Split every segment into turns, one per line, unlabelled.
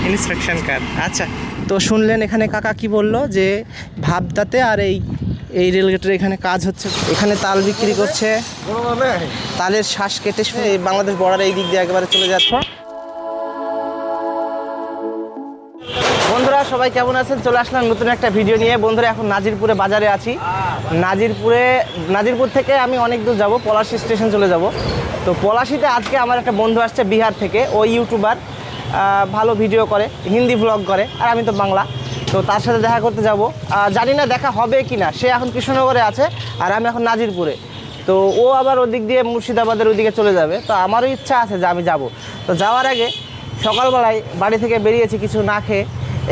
Inspection card. আচ্ছা, তো শুনলেন এখানে কাকা কি বললো যে ভাবদাতে আর এই রেলগেটের এখানে কাজ হচ্ছে। এখানে তাল বিক্রি করছে, তালের শ্বাস কেটে এই বাংলাদেশ বর্ডার এই দিক দিয়ে একেবারে চলে যাচ্ছে। বন্ধুরা সবাই কেমন আছেন? চলে আসলাম নতুন একটা ভিডিও নিয়ে। বন্ধুরা এখন নাজিরপুরে বাজারে আছি। নাজিরপুর থেকে আমি অনেক দূর যাব, পলাশী স্টেশন চলে যাব। তো পলাশীতে আজকে আমার একটা বন্ধু আসছে বিহার থেকে। ও ইউটিউবার, ভালো ভিডিও করে, হিন্দি ব্লগ করে, আর আমি তো বাংলা। তো তার সাথে দেখা করতে যাব। জানি না দেখা হবে কি না। সে এখন কৃষ্ণনগরে আছে আর আমি এখন নাজিরপুরে। তো ও আবার ওদিক দিয়ে মুর্শিদাবাদের ওদিকে চলে যাবে। তো আমারও ইচ্ছা আছে যে আমি যাব। তো যাওয়ার আগে সকালবেলায় বাড়ি থেকে বেরিয়েছি কিছু না খেয়ে।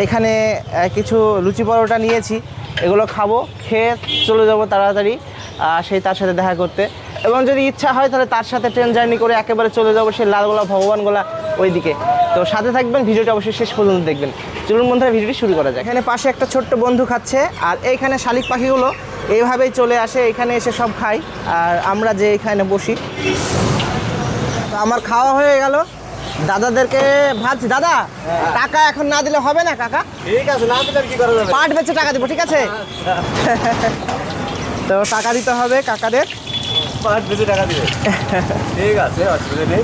এখানে কিছু লুচি পরোটা নিয়েছি, এগুলো খাবো, খেয়ে চলে যাব তাড়াতাড়ি তার সাথে দেখা করতে। এবং যদি ইচ্ছা হয় তাহলে তার সাথে ট্রেন জার্নি করে একেবারে চলে যাবো সেই লালগোলা ভগবানগোলা ওইদিকে। তো সাথে থাকবেন, ভিডিওটা অবশ্যই শেষ পর্যন্ত দেখবেন। চলুন বন্ধুরা ভিডিওটি শুরু করা যায়। এখানে পাশে একটা ছোট্ট বন্ধু খাচ্ছে, আর এইখানে শালিক পাখিগুলো এইভাবেই চলে আসে, এখানে এসে সব খাই। আর আমরা যে এখানে বসি। তো আমার খাওয়া হয়ে গেল, দাদাদেরকে ভাবছি। দাদা টাকা এখন না দিলে হবে না কাকা?
ঠিক আছে, না দিলে কি করা যাবে?
পাট বেচে টাকা দিব, ঠিক আছে? তো টাকা দিতে হবে কাকাদের।
পাট বেচে টাকা দিবে? ঠিক আছে, অসুবিধা নেই।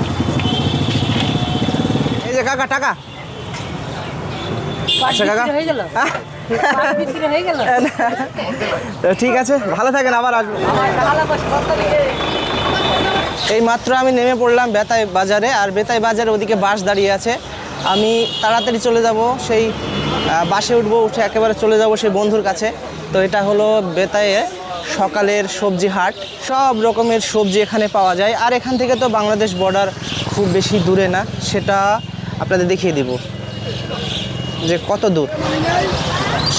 এই যে কাকা টাকা। আচ্ছা কাকা, ঠিক আছে, ভালো থাকেন, আবার আসবো। এই মাত্র আমি নেমে পড়লাম বেতাই বাজারে। আর বেতাই বাজারে ওদিকে বাস দাঁড়িয়ে আছে। আমি তাড়াতাড়ি চলে যাব, সেই বাসে উঠবো, উঠে একেবারে চলে যাব সেই বন্ধুর কাছে। তো এটা হলো বেতাইয়ে সকালের সবজি হাট। সব রকমের সবজি এখানে পাওয়া যায়। আর এখান থেকে তো বাংলাদেশ বর্ডার খুব বেশি দূরে না, সেটা আপনাদের দেখিয়ে দিব যে কত দূর।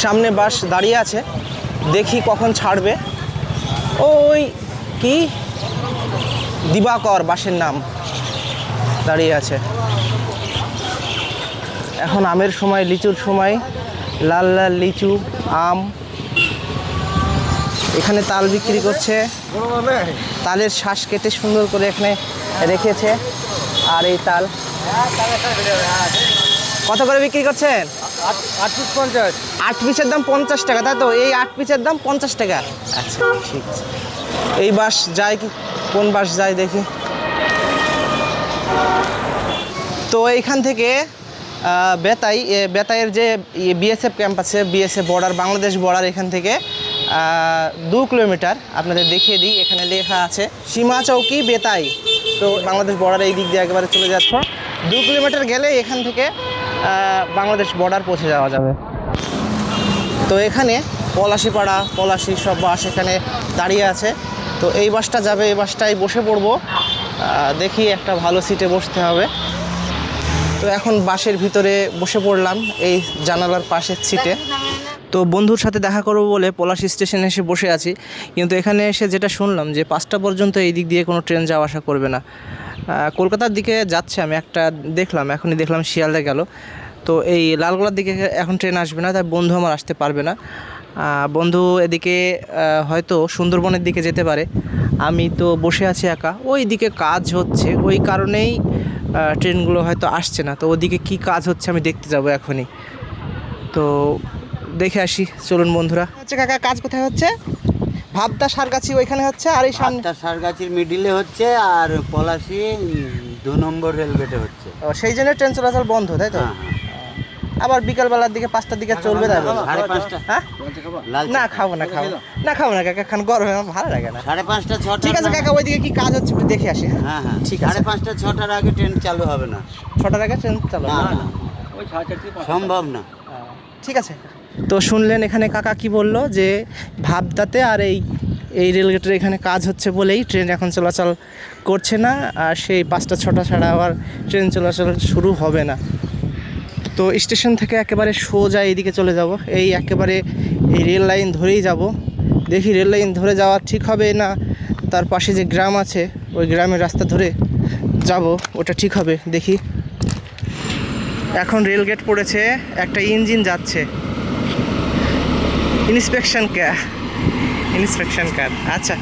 সামনে বাস দাঁড়িয়ে আছে, দেখি কখন ছাড়বে। ওই কি দিবাকর বাসের নাম দাঁড়িয়ে আছে। এখন আমের সময়, লিচুর সময়, লাল লাল লিচু, আম। এখানে তাল বিক্রি করছে, তালের শ্বাস কেটে সুন্দর করে এখানে রেখেছে। আর এই তাল কত করে বিক্রি করছেন?
8 পিস 50।
8 পিসের দাম 50 টাকা, তাই তো? এই 8 পিসের দাম 50 টাকা। আচ্ছা ঠিক আছে। এই বাস যায় কি, কোন বাস যায় দেখি। তো এইখান থেকে বেতাইয়ের যে বিএসএফ ক্যাম্প আছে, বিএসএফ বর্ডার, বাংলাদেশ বর্ডার, এখান থেকে 2 কিলোমিটার। আপনাদের দেখিয়ে দিই, এখানে লেখা আছে সীমা চৌকি বেতাই। তো বাংলাদেশ বর্ডার এই দিক দিয়ে একেবারে চলে যাচ্ছে। 2 কিলোমিটার গেলে এখান থেকে বাংলাদেশ বর্ডার পৌঁছে যাওয়া যাবে। তো এখানে পলাশীপাড়া, পলাশী সব বাস এখানে দাঁড়িয়ে আছে। তো এই বাসটা যাবে, এই বাসটায় বসে পড়বো। দেখি একটা ভালো সিটে বসতে হবে। তো এখন বাসের ভিতরে বসে পড়লাম এই জানালার পাশের সিটে। তো বন্ধুর সাথে দেখা করবো বলে পলাশী স্টেশনে এসে বসে আছি। কিন্তু এখানে এসে যেটা শুনলাম যে 5টা পর্যন্ত এই দিক দিয়ে কোনো ট্রেন যাওয়া আসা করবে না। কলকাতার দিকে যাচ্ছে, আমি একটা দেখলাম, এখনই দেখলাম শিয়ালদা গেল। তো এই লালগোলার দিকে এখন ট্রেন আসবে না, তাই বন্ধু আমার আসতে পারবে না। বন্ধু এদিকে হয়তো সুন্দরবনের দিকে যেতে পারে। আমি তো বসে আছি একা, ওই দিকে কাজ হচ্ছে, ওই কারণেই ট্রেনগুলো হয়তো আসছে না। তো ওদিকে কি কাজ হচ্ছে আমি দেখতে যাব এখনই। তো দেখে আসি, চলুন বন্ধুরা। আচ্ছা কাকা, কাজ কোথায় হচ্ছে? ভাবদা সারগাছি ওইখানে হচ্ছে, আর এই সামনে
সারগাছির মিডিলে হচ্ছে, আর পলাশী 2 নম্বর রেলগেটে হচ্ছে।
সেই জন্য ট্রেন চলাচল বন্ধ, তাই তো? আবার বিকালবেলার দিকে 5টার দিকে চলবে, তাই?
5:30।
হ্যাঁ, না খাবো না কাকা, এখন গরমে আমার ভালো লাগে না।
5:30 6টা।
ঠিক আছে কাকা, ওইদিকে কি কাজ হচ্ছে একটু দেখে আসি।
হ্যাঁ,
ঠিক আছে।
5:30 6টার আগে ট্রেন চালু হবে না।
6টার আগে ট্রেন চালু
না,
হবে?
না, ওই 4:30 সম্ভব না।
ঠিক আছে। তো শুনলেন এখানে কাকা কি বললো যে ভাবদাতে আর এই রেলগেটের এখানে কাজ হচ্ছে বলেই ট্রেন এখন চলাচল করছে না। আর সেই 5টা 6টা ছাড়া আবার ট্রেন চলাচল শুরু হবে না। তো স্টেশন থেকে একেবারে সোজা এইদিকে চলে যাব, এই একেবারে এই রেল লাইন ধরেই যাব। দেখি রেল লাইন ধরে যাওয়া ঠিক হবে না তার পাশে যে গ্রাম আছে ওই গ্রামের রাস্তা ধরে যাব, ওটা ঠিক হবে দেখি। এখন রেলগেট পড়েছে, একটা ইঞ্জিন যাচ্ছে। Inspection card. আচ্ছা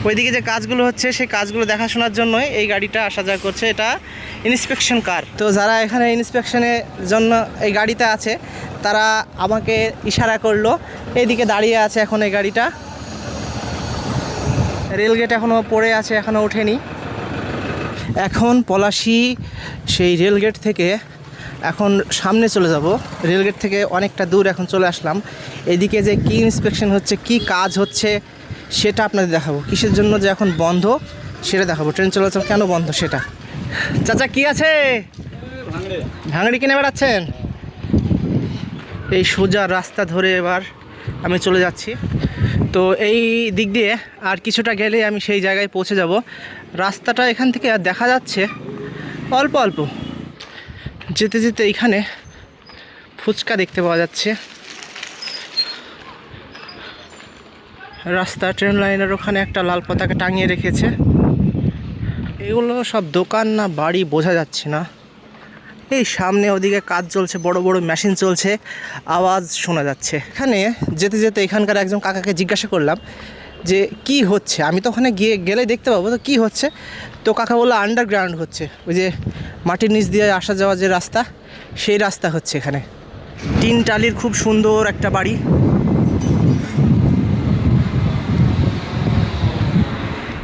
ওইদিকে যে কাজগুলো হচ্ছে সেই কাজগুলো দেখাশোনার জন্যই এই গাড়িটা আসা যাওয়া করছে। এটা ইন্সপেকশন কার। তো যারা এখানে ইন্সপেকশনের জন্য এই গাড়িতে আছে তারা আমাকে ইশারা করলো, এইদিকে দাঁড়িয়ে আছে এখন এই গাড়িটা। রেলগেট এখনও পড়ে আছে, এখনও ওঠেনি। এখন পলাশী সেই রেলগেট থেকে এখন সামনে চলে যাব। রেলগেট থেকে অনেকটা দূর এখন চলে আসলাম। এদিকে যে কি ইন্সপেকশন হচ্ছে, কি কাজ হচ্ছে সেটা আপনাদের দেখাবো। কিসের জন্য যে এখন বন্ধ সেটা দেখাবো, ট্রেন চলাচল কেন বন্ধ সেটা। চাচা কি আছে? ভাঙড়ি কিনে বেড়াচ্ছেন? এই সোজা রাস্তা ধরে এবার আমি চলে যাচ্ছি। তো এই দিক দিয়ে আর কিছুটা গেলে আমি সেই জায়গায় পৌঁছে যাব। রাস্তাটা এখান থেকে আর দেখা যাচ্ছে অল্প অল্প। যেতে যেতে এইখানে ফুচকা দেখতে পাওয়া যাচ্ছে। রাস্তা ট্রেন লাইনের ওখানে একটা লাল পতাকা টাঙিয়ে রেখেছে। এগুলো সব দোকান না বাড়ি বোঝা যাচ্ছে না। এই সামনে ওদিকে কাজ চলছে, বড় বড় মেশিন চলছে, আওয়াজ শোনা যাচ্ছে। এখানে যেতে যেতে এখানকার একজন কাকাকে জিজ্ঞাসা করলাম যে কি হচ্ছে। আমি তো ওখানে গেলে দেখতে পাবো তো কী হচ্ছে। তো কাকা বললো আন্ডারগ্রাউন্ড হচ্ছে, ওই যে মাটির নিচ দিয়ে আসা যাওয়া যে রাস্তা, সেই রাস্তা হচ্ছে এখানে। তিন টালির খুব সুন্দর একটা বাড়ি।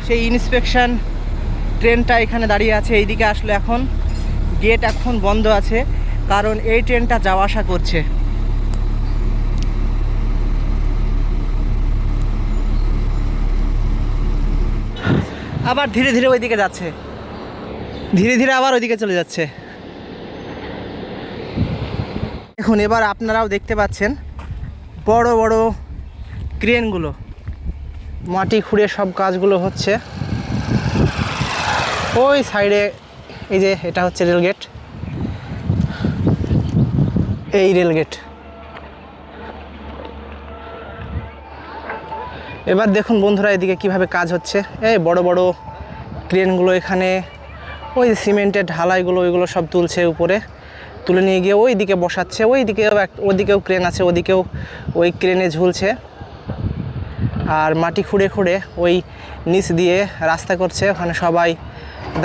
সেই ইন্সপেকশন ট্রেনটা এখানে দাঁড়িয়ে আছে। এইদিকে আসলে এখন গেট এখন বন্ধ আছে, কারণ এই ট্রেনটা যাওয়া আসা করছে। আবার ধীরে ধীরে ওইদিকে যাচ্ছে, ধীরে ধীরে আবার ওইদিকে চলে যাচ্ছে। এখন এবার আপনারাও দেখতে পাচ্ছেন বড় বড় ক্রেনগুলো মাটি খুঁড়ে সব কাজগুলো হচ্ছে। ওই সাইডে এই যে এটা হচ্ছে রেলগেট, এই রেলগেট। এবার দেখুন বন্ধুরা এদিকে কিভাবে কাজ হচ্ছে। এই বড় বড় ক্রেনগুলো এখানে ওই সিমেন্টের ঢালাইগুলো ওইগুলো সব তুলছে, উপরে তুলে নিয়ে গিয়ে ওই দিকে বসাচ্ছে। ওদিকেও ক্রেন আছে, ওদিকেও ওই ক্রেনে ঝুলছে। আর মাটি খুঁড়ে খুঁড়ে ওই নিচ দিয়ে রাস্তা করছে। ওখানে সবাই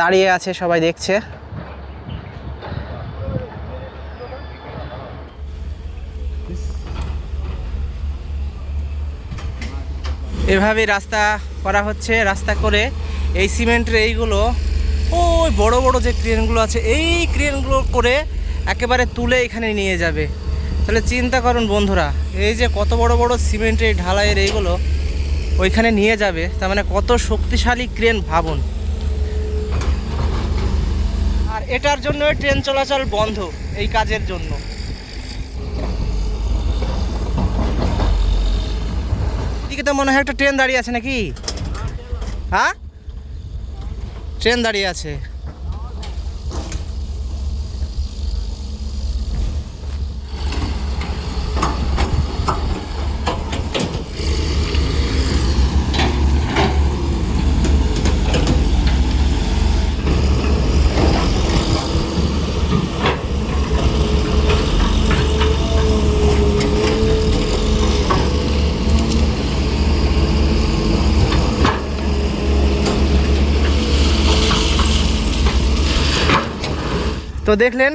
দাঁড়িয়ে আছে, সবাই দেখছে। এভাবেই রাস্তা করা হচ্ছে। রাস্তা করে এই সিমেন্টের এইগুলো ওই বড় বড় যে ক্রেনগুলো আছে এই ক্রেনগুলো করে একেবারে তুলে এখানে নিয়ে যাবে। তাহলে চিন্তা করুন বন্ধুরা, এই যে কত বড় বড় সিমেন্টের ঢালাইয়ের এইগুলো ওইখানে নিয়ে যাবে, তার মানে কত শক্তিশালী ক্রেন ভাবুন। আর এটার জন্য ট্রেন চলাচল বন্ধ, এই কাজের জন্য। এদিকে তো মনে হয় একটা ট্রেন দাঁড়িয়ে আছে নাকি? হ্যাঁ, ট্রেন দাঁড়িয়ে আছে। তো দেখলেন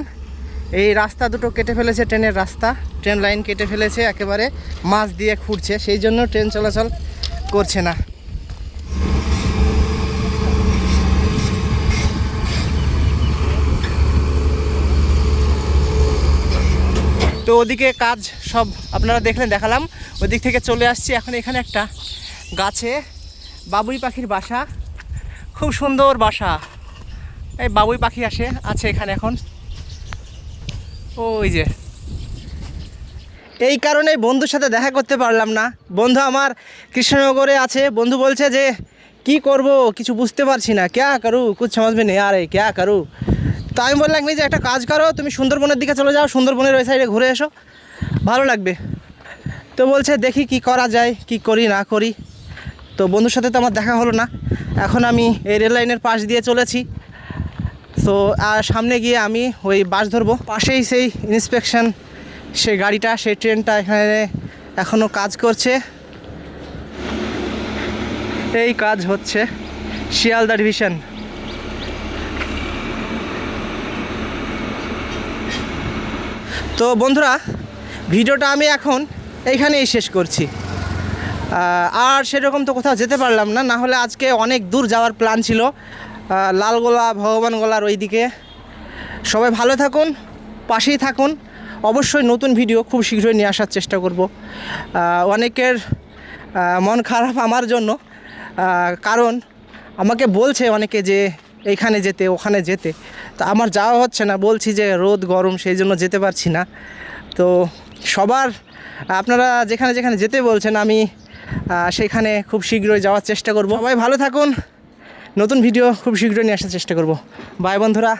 এই রাস্তা দুটো কেটে ফেলেছে, ট্রেনের রাস্তা, ট্রেন লাইন কেটে ফেলেছে, একেবারে মাছ দিয়ে খুঁড়ছে, সেই জন্য ট্রেন চলাচল করছে না। তো ওদিকে কাজ সব আপনারা দেখলেন, দেখালাম। ওদিক থেকে চলে আসছি এখন এখানে একটা গাছে বাবুই পাখির বাসা, খুব সুন্দর বাসা। এই বাবুই পাখি আছে এখানে এখন। ওই যে এই কারণে বন্ধুর সাথে দেখা করতে পারলাম না। বন্ধু আমার কৃষ্ণনগরে আছে। বন্ধু বলছে যে কি করব কিছু বুঝতে পারছি না, ক্যা করু কুছ সমঝ মে নেই আ রে, ক্যা করু। তো আমি বললাম যে একটা কাজ করো, তুমি সুন্দরবনের দিকে চলে যাও, সুন্দরবনের ওই সাইডে ঘুরে এসো, ভালো লাগবে। তো বলছে দেখি কি করা যায়, কি করি না করি। তো বন্ধুর সাথে তো আমার দেখা হলো না। এখন আমি এই রেল লাইনের পাশ দিয়ে চলেছি। তো আর সামনে গিয়ে আমি ওই বাস ধরবো। পাশেই সেই ইন্সপেকশন সেই গাড়িটা, সেই ট্রেনটা এখানে এখনও কাজ করছে। এই কাজ হচ্ছে শিয়ালদা ডিভিশন। তো বন্ধুরা, ভিডিওটা আমি এখন এইখানেই শেষ করছি। আর সেরকম তো কোথাও যেতে পারলাম না, না হলে আজকে অনেক দূর যাওয়ার প্ল্যান ছিল, লালগোলা ভগবানগোলার ওই দিকে। সবাই ভালো থাকুন, পাশেই থাকুন। অবশ্যই নতুন ভিডিও খুব শীঘ্রই নিয়ে আসার চেষ্টা করব। অনেকের মন খারাপ আমার জন্য, কারণ আমাকে বলছে অনেকে যে এইখানে যেতে ওখানে যেতে, তো আমার যাওয়া হচ্ছে না। বলছি যে রোদ গরম, সেই জন্য যেতে পারছি না। তো সবার আপনারা যেখানে যেখানে যেতে বলছেন আমি সেখানে খুব শীঘ্রই যাওয়ার চেষ্টা করব। সবাই ভালো থাকুন, নতুন ভিডিও খুব শীঘ্রই নিয়ে আসার চেষ্টা করব। বাই বন্ধুরা।